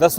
10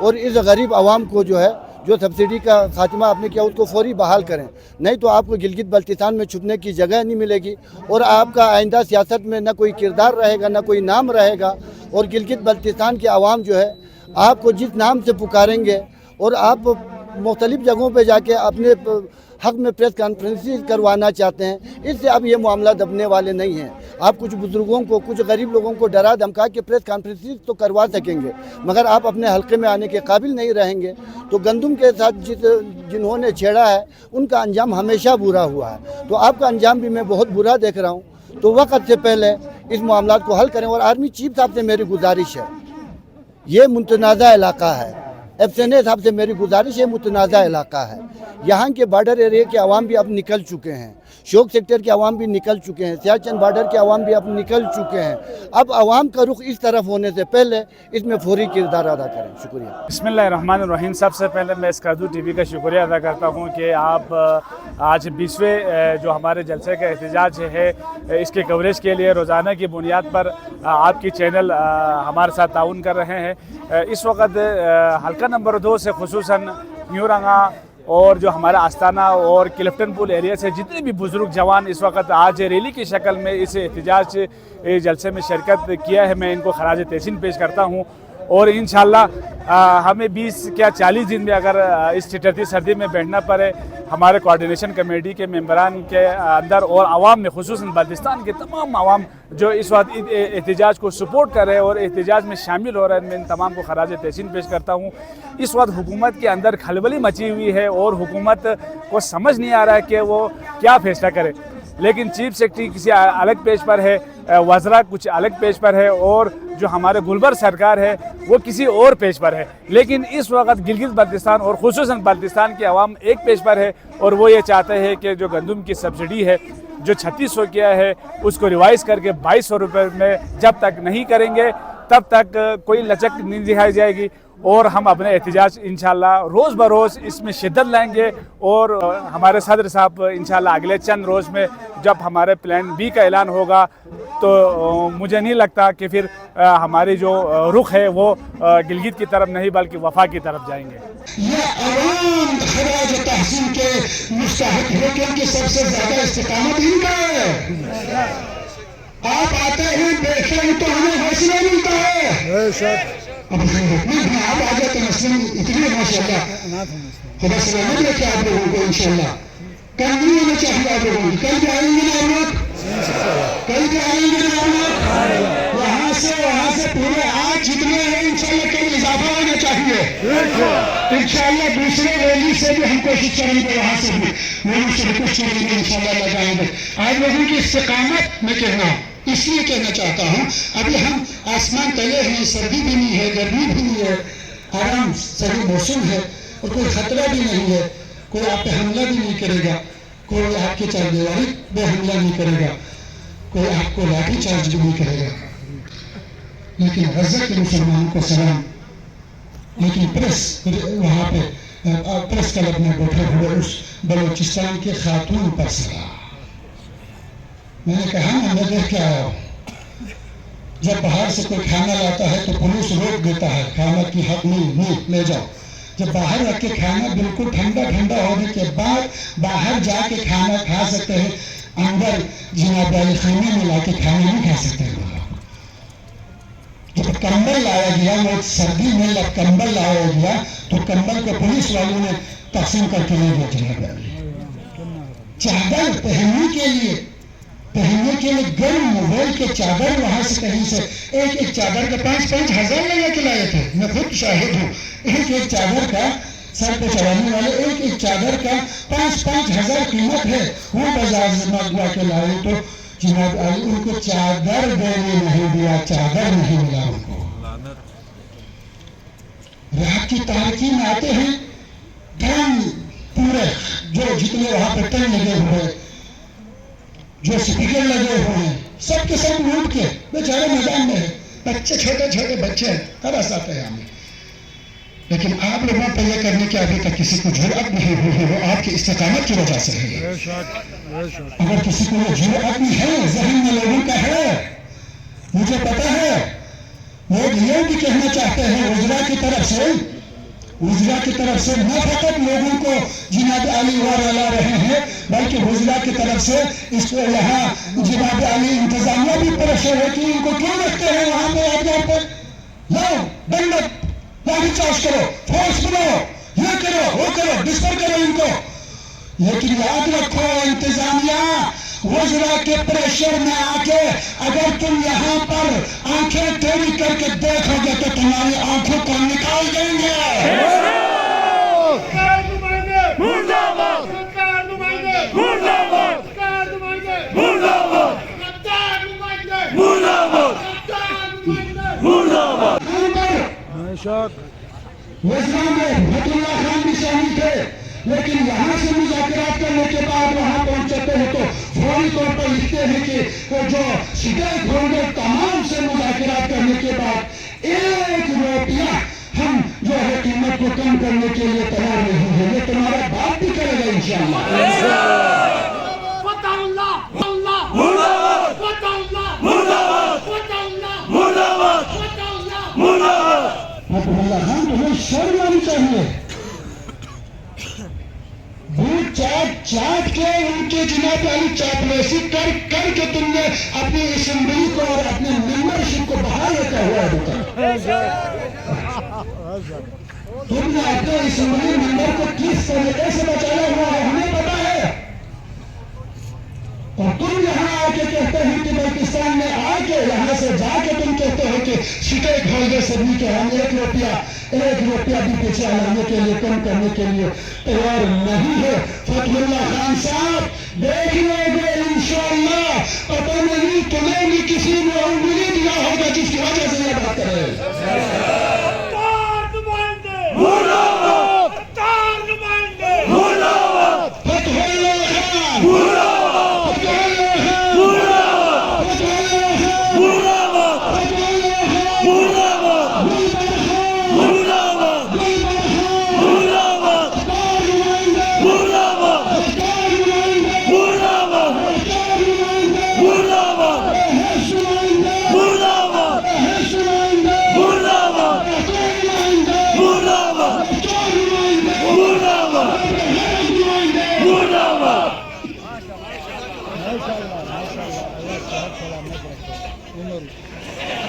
اور اس غریب عوام کو جو ہے جو سبسڈی کا خاتمہ آپ نے کیا اس کو فوری بحال کریں، نہیں تو آپ کو گلگت بلتستان میں چھپنے کی جگہ نہیں ملے گی اور آپ کا آئندہ سیاست میں نہ کوئی کردار رہے گا نہ کوئی نام رہے گا، اور گلگت بلتستان کے عوام جو ہے آپ کو جس نام سے پکاریں گے اور آپ مختلف جگہوں پہ جا کے اپنے حق میں پریس کانفرنس کروانا چاہتے ہیں، اس سے اب یہ معاملہ دبنے والے نہیں ہیں۔ آپ کچھ بزرگوں کو کچھ غریب لوگوں کو ڈرا دھمکا کے پریس کانفرنس تو کروا سکیں گے، مگر آپ اپنے حلقے میں آنے کے قابل نہیں رہیں گے تو گندم کے ساتھ جنہوں نے چھیڑا ہے ان کا انجام ہمیشہ برا ہوا ہے، تو آپ کا انجام بھی میں بہت برا دیکھ رہا ہوں۔ تو وقت سے پہلے اس معاملات کو حل کریں، اور آرمی چیف صاحب سے میری گزارش ہے، یہ متنازع علاقہ ہے، FCNA صاحب سے میری گزارش ہے، متنازع علاقہ ہے، یہاں کے بارڈر ایریا کے عوام بھی اب نکل چکے ہیں، شوک سیکٹر کے عوام بھی نکل چکے ہیں، سیاچن بارڈر کے عوام بھی اب نکل چکے ہیں، اب عوام کا رخ اس طرف ہونے سے پہلے اس میں فوری کردار ادا کریں۔ شکریہ۔ بسم اللہ الرحمن الرحیم۔ سب سے پہلے میں اسکردو ٹی وی کا شکریہ ادا کرتا ہوں کہ آپ آج 20ویں جو ہمارے جلسے کا احتجاج ہے اس کے کوریج کے لیے روزانہ کی بنیاد پر آپ کی چینل ہمارے ساتھ تعاون کر رہے ہیں۔ اس وقت حلقہ نمبر 2 سے خصوصاً نیو رنگا اور جو ہمارا آستانہ اور کلفٹن پول ایریا سے جتنے بھی بزرگ جوان اس وقت آج ریلی کی شکل میں اس احتجاج جلسے میں شرکت کیا ہے، میں ان کو خراج تحسین پیش کرتا ہوں، اور انشاءاللہ ہمیں 20 یا 40 دن میں اگر اس ٹھٹھرتی سردی میں بیٹھنا پڑے، ہمارے کوارڈینیشن کمیٹی کے ممبران کے اندر اور عوام میں خصوصاً بلتستان کے تمام عوام جو اس وقت احتجاج کو سپورٹ کر رہے ہیں اور احتجاج میں شامل ہو رہے ہیں، میں ان تمام کو خراج تحسین پیش کرتا ہوں۔ اس وقت حکومت کے اندر کھلبلی مچی ہوئی ہے اور حکومت کو سمجھ نہیں آ رہا ہے کہ وہ کیا فیصلہ کرے، لیکن چیف سیکرٹری کسی الگ پیج پر ہے، وزراء کچھ الگ پیج پر ہے، اور جو ہمارے گلبر سرکار ہے وہ کسی اور پیج پر ہے، لیکن اس وقت گلگت بلتستان اور خصوصاً بلتستان کے عوام ایک پیج پر ہے، اور وہ یہ چاہتے ہیں کہ جو گندم کی سبسڈی ہے جو 3600 کیا ہے اس کو ریوائز کر کے 2200 روپے میں جب تک نہیں کریں گے تب تک کوئی لچک نہیں دکھائی جائے گی، اور ہم اپنے احتجاج انشاءاللہ روز بروز اس میں شدت لائیں گے، اور ہمارے صدر صاحب انشاءاللہ اگلے چند روز میں جب ہمارے پلان B کا اعلان ہوگا تو مجھے نہیں لگتا کہ پھر ہماری جو رخ ہے وہ گلگت کی طرف نہیں بلکہ وفا کی طرف جائیں گے۔ یہ عوام خراج تحسین کے مستحق ہے کیونکہ سب سے زیادہ استقامت ان کا ہے۔ آپ آتے ہیں بیٹھتے ہیں تو ہمیں حوصلہ ملتا ہے، اب آپ آ جاتے ہیں مسلم اتنے ماشاءاللہ، خدا سلامت رکھے آپ لوگوں کو انشاءاللہ۔ کل نہیں ہونا چاہیے آپ لوگوں کو، کل جائیں گے نا آپ لوگ، کل جائیں گے نا آپ لوگ، وہاں سے پورے آج جتنے ہیں انشاءاللہ کل اضافہ ہونا چاہیے انشاءاللہ۔ دوسرے ریلی سے بھی ہم کوشش کریں گے، وہاں سے بھی وہاں سے بھی کچھ کریں گے انشاءاللہ لگائیں گے۔ آپ لوگوں کی استقامت میں کہنا اس لیے کہنا چاہتا ہوں، ابھی ہم آسمان تلے ہیں، سردی بھی نہیں ہے، گرمی بھی نہیں ہے، آرام صحیح موسم ہے، اور کوئی خطرہ بھی نہیں ہے، کوئی آپ پہ حملہ بھی نہیں کرے گا، کوئی آپ کے چاردیواری پہ حملہ نہیں کرے گا، کوئی آپ کو لاٹھی چارج بھی نہیں کرے گا، لیکن غزہ کے مسلمانوں کو سلام، لیکن پریس وہاں پہ پریس کلب میں بیٹھے ہوئے اس بلوچستان کے خاتون پر سلام۔ میں نے کہا نا میں دیکھ کے آیا ہوں، جب باہر سے کوئی کھانا لاتا ہے تو پولیس روک دیتا ہے، کھانا کی حق نہیں لے جاؤ، جب باہر رکھ کے کھانا بالکل ٹھنڈا ہونے کے بعد باہر جا کے کھانا کھا سکتے ہیں، اندر جناب علی خیمے میں لا کے کھانا نہیں کھا سکتے ہیں۔ جب کمبل لایا گیا، وہ سردی میں جب کمبل لایا گیا تو کمبل کو پولیس والوں نے تقسیم کر کے نہیں دیا جناب علی۔ چادر پہننے کے لیے گرم موبائل کے چادر وہاں سے کہیں سے ایک چادر کا 5-5 ہزار لگا کے لائے تھے، میں خود شاہد ہوں، ایک چادر کا سر پہ چڑھانے والے ایک چادر کا 5-5 ہزار قیمت ہے، وہ بازار سے منگوا کے لائے تو جناب علی ان کو چادر دینے نہیں دیا، چادر نہیں ملا ان کو۔ رات کی تاریکی میں آتے ہیں، ڈرم پورے جو جتنے وہاں پہ ٹن لگے ہوئے، جو سپیکر لگے ہوئے ہیں، سب کے سب لوٹ کے بیچارے میدان میں ہیں، بچے چھوٹے بچے ہیں، ترس آتے ہیں ہمیں، لیکن آپ لوگوں پہ یہ کرنے کی ابھی تک کسی کو جرأت نہیں ہوئی ہے، وہ آپ کی استقامت کی وجہ سے ہے۔ اگر کسی کو یہ جرأت نہیں ہے، ذہن میں لوگوں کا ہے، مجھے پتا ہے، لوگ یہ بھی کہنا چاہتے ہیں وزراء کی طرف سے وزراء کی طرف سے نہ فقط لوگوں کو جناب علی لا رہے ہیں بلکہ وزراء کی طرف سے اس کو یہاں جناب علی انتظامیہ بھی پریشر ہے کہ ان کو کیوں رکھتے ہیں وہاں پہ ایئرپورٹ پہ. لاؤ بندت لاٹھی چارج کرو فورس بناؤ یہ کرو وہ کرو ڈسپر کرو ان کو. لیکن یاد رکھو انتظامیہ وزراء کے پریشر میں آ کے اگر تم یہاں پر آنکھیں ٹیڑھی کر کے دیکھو گے تو تمہاری آنکھوں کو نکال دیں گے. وزراء میں فتح اللہ خان بھی شامل تھے لیکن یہاں سے مذاکرات کرنے کے بعد وہاں پہنچتے ہیں تو فوری طور پر لکھتے ہیں کہ جو اسٹیک ہولڈر تمام سے مذاکرات کرنے کے بعد 1 روپیہ ہم جو ہے قیمت کو کم کرنے کے لیے تیار نہیں ہے. یہ تمہارا باپ بھی کرے گا انشاءاللہ. اللہ خان تمہیں شرم آنی چاہیے. بھوت چاٹ چاٹ کے ان کے جناب علی چاپلوسی کر کر کے تم نے اپنی اسمبلی کو اور اپنے ممبرشپ کو بحال رکھا ہوا ہے. تم نے اپنے اسمبلی ممبر کو کس طریقے سے بچایا ہوا ہے ہمیں پتا ہے. اور تم یہاں آ کے کہتے ہیں کہ پاکستان میں آ کے یہاں سے جا کے تم کہتے ہو کہ اسٹیک ہولڈر سے بھی کہ ہم 1 روپیہ بھی پیچھے لانے کے لیے کم کرنے کے لیے تیار نہیں ہے. فتح اللہ خان صاحب دیکھ لو گے انشاءاللہ. پتہ نہیں تمہیں بھی کسی نے انگلی دیا ہوگا جس کی وجہ سے یہ بات کرے.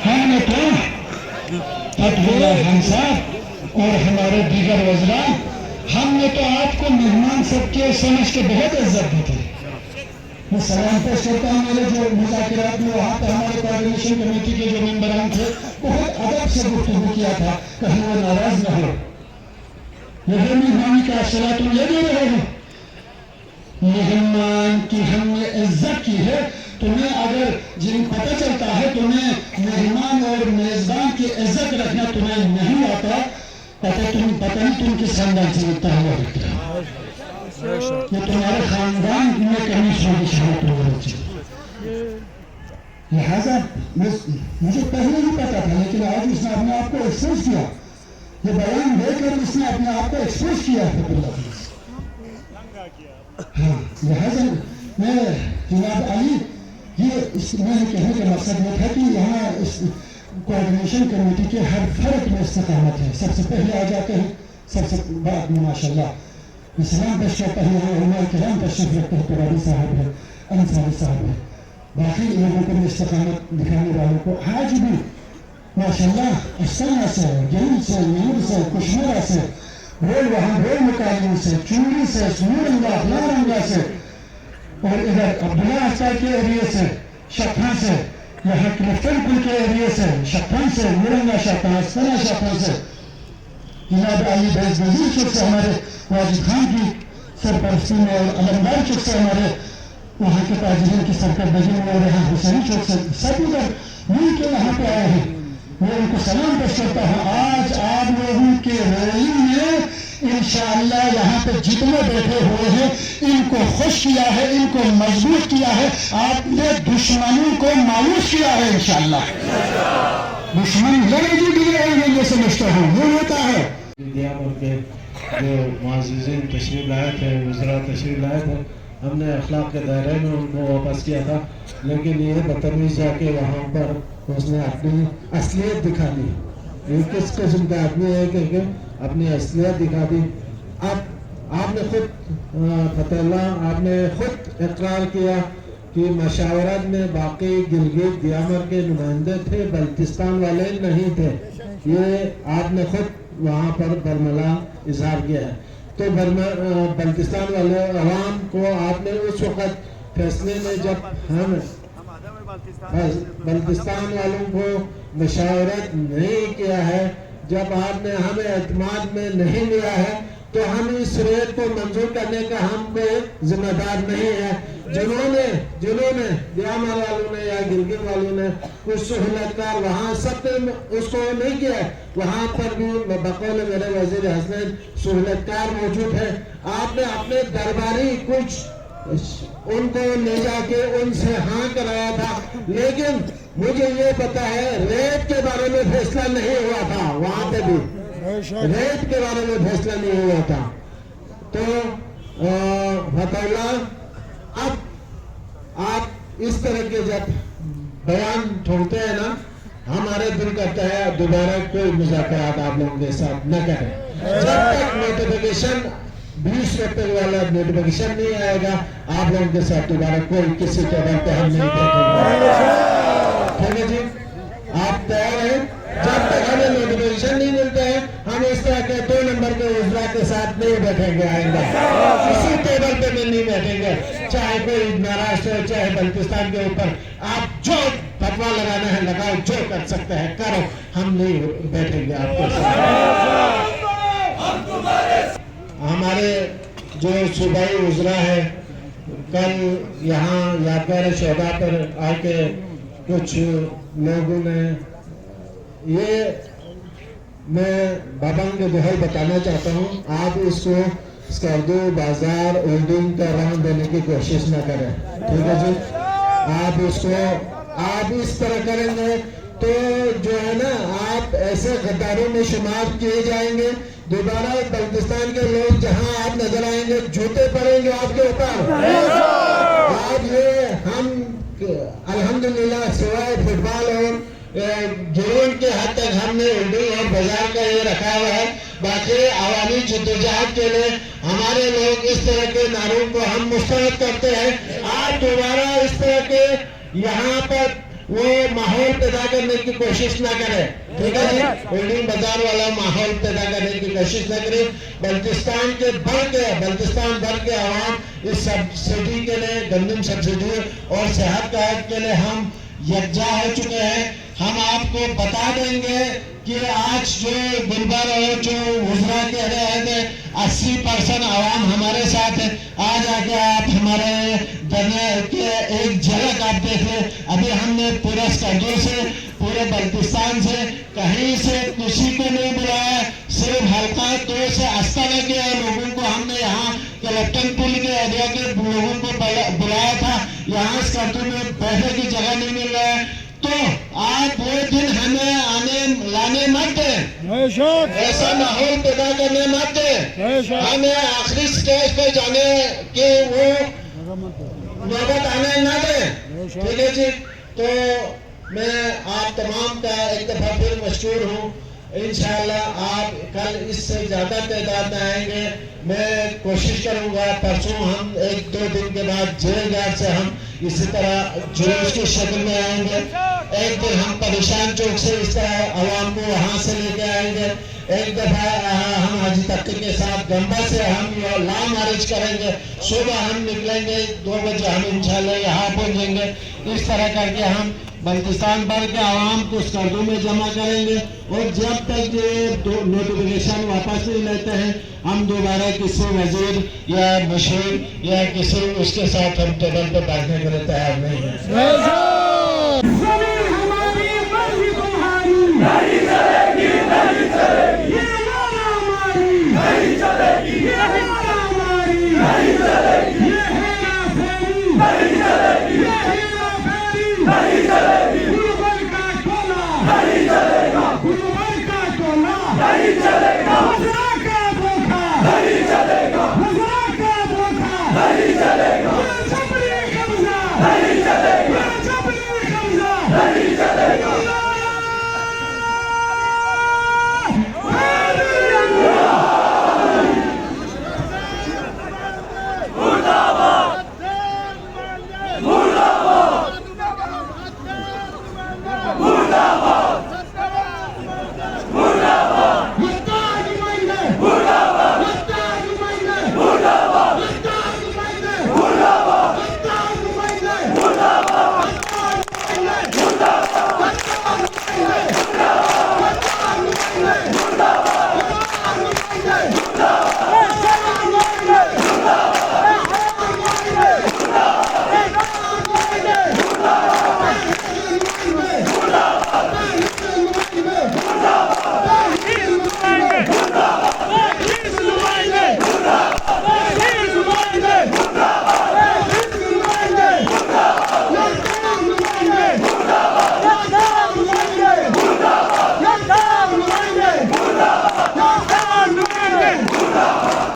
ہم نے تو فتح اللہ خان صاحب اور ہمارے دیگر وزراء ہم نے تو آپ کو مہمان سب کے سمجھ کے بہت عزت دی تھی. میں سلام پیش کرتا ہوں میرے جو مذاکرات میں وہاں پہ ہمارے کوارڈینیشن کمیٹی کے جو ممبران تھے بہت ادب سے گفتگو کیا تھا کہیں وہ ناراض نہ ہو. یہ مہمانی کا اشارہ تم یہ دے رہے ہو. مہمان کی ہم نے عزت کی ہے. تمہیں اگر جن پتہ چلتا ہے تمہیں مہمان اور میزبان کی عزت رکھنا تمہیں نہیں آتا. پتہ نہیں تم کس خاندان سے تعلق رکھتے ہو. یہ تمہارے خاندان میں کمی شامت ہو چاہیے. لہٰذا مجھے پہلے ہی پتا تھا لیکن آج اس نے اپنے آپ کو ایکسپوز کیا. یہ بیان دے کر اس نے اپنے آپ کو ایکسپوز کیا ہے. ہاں لہٰذا میں جناب علی یہ میں کہنے کا مقصد یہ تھا کہ یہاں اس کوارڈینیشن کمیٹی کے ہر فرق میں استقامت ہے. سب سے پہلے آ جاتے ہیں سب سے بعد میں ماشاءاللہ اسلام پیش کرتا ہے. یہاں علماء کرام تشریف رکھتے ہیں. قرآنی صاحب ہے انصاری صاحب ہے. باقی لوگوں کو بھی استقامت دکھانے والوں کو آج بھی ماشاءاللہ استنا سے گرین سے نیور سے کشمیرہ سے وہاں رول مکالین سے چوری سے نورنگا فلارنگا سے اور ادھر عبداللہ اختار کے ایریے سے شکھاں سے یہاں کلفٹن پل کے ایریے سے شکھاں سے نورنگا شکھاں استنا شکھاں سے جناب علی بیز وزیر چوک سے ہمارے واجد خان کی سرپرستی میں اور علمدار چوک سے ہمارے وہاں کے تاجرین کی سرکردگی میں اور یہاں حسینی چوک سے سب ادھر مل کے یہاں پہ آئے ہیں. میں ان کو سلام پیش کرتا ہوں. آج آپ لوگوں کے ریلی میں انشاءاللہ یہاں پہ جتنے بیٹھے ہوئے ہیں ان کو خوش کیا ہے, ان کو مضبوط کیا ہے. آپ نے دشمنوں کو مایوس کیا ہے. انشاءاللہ دشمن لڑے گی بھی رہے ہیں. یہ سمجھتا ہوں وہ ہوتا ہے. جو معززین تشریف لائے تھے, وزراء تشریف لائے تھے, ہم نے اخلاق کے دائرے میں ان کو واپس کیا تھا لیکن یہ بدتمیز جا کے وہاں پر اس نے اپنی اصلیت دکھا دی. یہ کس قسم کا آدمی ہے کہ اپنی اصلیت دکھا دی. اب آپ نے خود فتح اللہ آپ نے خود اقرار کیا کہ مشاورت میں باقی گلگت دیامر کے نمائندے تھے, بلتستان والے نہیں تھے. یہ آپ نے خود وہاں پر برملا اظہار کیا ہے. تو بلتستان والے عوام کو آپ نے اس وقت فیصلے میں جب ہم بلتستان والوں کو مشاورت نہیں کیا ہے, جب آپ نے ہمیں اعتماد میں نہیں لیا ہے, تو ہم اس ریٹ کو منظور کرنے کا ہم کوئی ذمہ دار نہیں ہے. جنہوں نے دیامر والوں نے یا گلگت والوں نے کچھ سہولت کار وہاں سب نے اس کو نہیں کیا ہے, وہاں پر بھی بقول میرے وزیر حسنین سہولت کار موجود ہے. آپ نے اپنے درباری کچھ ان کو لے جا کے ان سے ہاں کرایا تھا, لیکن مجھے یہ پتا ہے ریٹ کے بارے میں فیصلہ نہیں ہوا تھا. وہاں پہ بھی ریٹ کے بارے میں فیصلہ نہیں ہوا تھا. تو فتح اللہ, اب آپ اس طرح کے جب بیان چھوڑتے ہیں نا, ہمارے دل کرتا ہے دوبارہ کوئی مذاکرات آپ لوگوں کے ساتھ نہ کریں. جب تک نوٹیفیکیشن 20 روپے والا نوٹیفیکیشن نہیں آئے گا, آپ لوگوں کے ساتھ دوبارہ کوئی کسی ٹیبل پہ ہم نہیں بیٹھیں گے. ٹھیک ہے جی, آپ تیار ہیں؟ جب تک ہمیں نوٹیفیکیشن نہیں ملتا ہے, ہم اس طرح کے 2 نمبر کے وزراء کے ساتھ نہیں بیٹھیں گے. آئندہ کسی ٹیبل پہ نہیں بیٹھیں گے, چاہے کوئی مہاراشٹر ہو چاہے بلتستان کے اوپر. آپ جو فتوا لگانا ہے لگاؤ, جو کر سکتے ہیں کرو, ہم نہیں بیٹھیں گے آپ کے ساتھ. ہمارے جو صوبائی وزراء ہیں, کل یہاں یادگار شہداء پر آ کے کچھ لوگوں نے, یہ میں بابنگ دوہل بتانا چاہتا ہوں, آپ اس کو اسکردو بازار اردو کا رنگ دینے کی کوشش نہ کریں. ٹھیک ہے جی, آپ اس کو آپ اس طرح کریں گے تو جو ہے نا آپ ایسے غداروں میں شمار کیے جائیں گے. دوبارہ بلتستان کے لوگ جہاں آپ نظر آئیں گے جوتے پڑیں گے آپ کے اوپر. آج یہ ہم الحمدللہ سوائے فٹ بال اور گراؤنڈ کے حد تک ہم نے اردو اور بازار کا یہ رکھا ہوا ہے. باقی عوامی جدوجہد کے لیے ہمارے لوگ اس طرح کے نعروں کو ہم مسترد کرتے ہیں. آپ دوبارہ اس طرح کے یہاں پر وہ ماحول پیدا کرنے کی کوشش نہ کریں. ٹھیک ہے جی, اردو بازار والا ماحول پیدا کرنے کی کوشش نہ کریں. بلتستان بھر کے عوام اس سبسڈی کے لیے, گندم سبسڈی اور صحت کارڈ کے لیے ہم یکجا ہو چکے ہیں. ہم آپ کو بتا دیں گے کہ آج جو بلبر اور جو وزراء کہہ رہے ہیں 80% عوام ہمارے ساتھ ہے. آج آ کے آپ ہمارے دنیا کے ایک جھلک آپ دیکھ لیں. ابھی ہم نے پورے اسکردو سے, پورے بلتستان سے, کہیں سے کسی کو نہیں بلایا, صرف حلقہ 2 سے استنا کے لوگوں کو ہم نے یہاں کلیکٹن پل کے ایریا کے لوگوں کو بلایا تھا. یہاں اسکردو میں بیٹھنے کی جگہ نہیں مل رہا ہے, تو آپ وہ دن ہمیں لانے مت دیں, ایسا ماحول پیدا کرنے مت دیں, ہمیں آخری سٹیج پہ جانے کی وہ نوبت آنے نہ دیں. ٹھیک ہے جی, تو میں آپ تمام کا ایک دفعہ پھر مشکور ہوں. انشاءاللہ آپ کل اس سے زیادہ تعداد میں آئیں گے. میں کوشش کروں گا پرسوں ہم 1-2 دن کے بعد جیل گارڈ سے ہم اسی طرح جلوس کی شکل میں آئیں گے. ایک دن ہم پریشان چوک سے اس طرح عوام کو وہاں سے لے کے آئیں گے. ایک دفعہ ہم حاجی تقی کے ساتھ گمبا سے ہم لا مارچ کریں گے. صبح ہم نکلیں گے 2 بجے, ہم انشاءاللہ یہاں پہنچیں گے. اس طرح کر کے ہم بلتستان بھر کے عوام کو اسکردو میں جمع کریں گے, اور جب تک یہ نوٹیفیکیشن واپس نہیں لیتے ہیں ہم دوبارہ کسی وزیر یا مشیر یا کسی اس کے ساتھ ہم ٹیبل پہ بیٹھنے کے لیے تیار نہیں ہیں. نہیں چلے گا.